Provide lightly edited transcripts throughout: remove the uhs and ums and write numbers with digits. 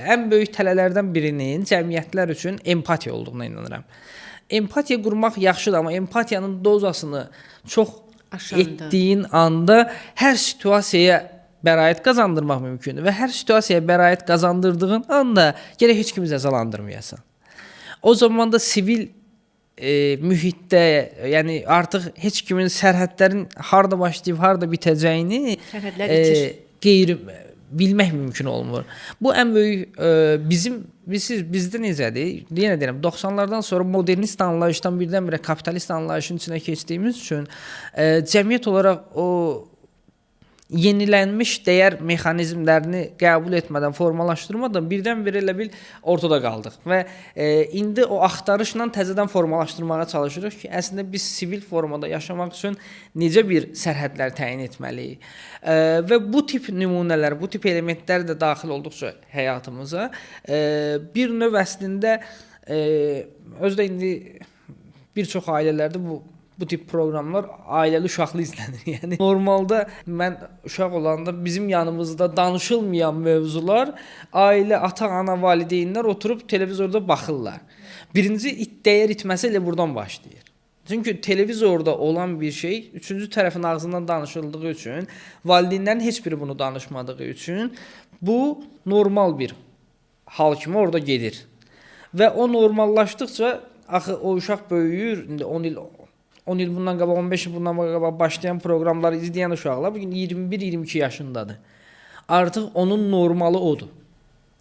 Ən böyük tələlərdən birinin cəmiyyətlər üçün empatiya olduğuna inanıram. Empatiya qurmaq yaxşıdır, amma empatiyanın dozasını çox etdiyin anda hər situasiyaya bəraət qazandırmaq mümkündür və hər situasiyaya bəraət qazandırdığın anda gərək heç kimi cəzalandırmayasan. O zaman da sivil mühitdə, yəni artıq heç kimin sərhədlərin harda başlayıb, harda bitəcəyini bilmək mümkün olmur. Bu ən böyük bizdə necədir? Yenə deyirəm, 90'lardan sonra modernist anlayışdan birdən-birə kapitalist anlayışın içinə keçdiyimiz üçün cəmiyyət olaraq o yenilənmiş dəyər mexanizmlərini qəbul etmədən, formalaşdırmadan birdən-birə elə bil ortada qaldıq və indi o axtarışla təzədən formalaşdırmağa çalışırıq ki, əslində biz sivil formada yaşamaq üçün necə bir sərhədlər təyin etməliyik və bu tip nümunələr, bu tip elementlər də daxil olduqca həyatımıza bir növ əslində özdə indi bir çox ailələrdə bu tip proqramlar ailəli uşaqlı izlənir. Yəni normalda mən uşaq olanda bizim yanımızda danışılmayan mövzular ailə, ata, ana, valideynlər oturub televizorda baxırlar. Birinci dəyər itməsi elə buradan başlayır. Çünki televizorda olan bir şey üçüncü tərəfin ağzından danışıldığı üçün, valideynlərin heç biri bunu danışmadığı üçün bu normal bir hal kimi orada gedir. Və o normallaşdıqca axı o uşaq böyüyür, indi 10 il bundan qabaq, 15 il bundan qabaq başlayan proqramları izləyən uşaqlar bugün 21-22 yaşındadır. Artıq onun normalı odur.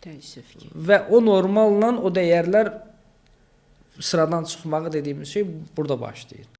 Təəssüf ki. Və o normalla o dəyərlər sıradan çıxmağı dediyimiz şey burada başlayır.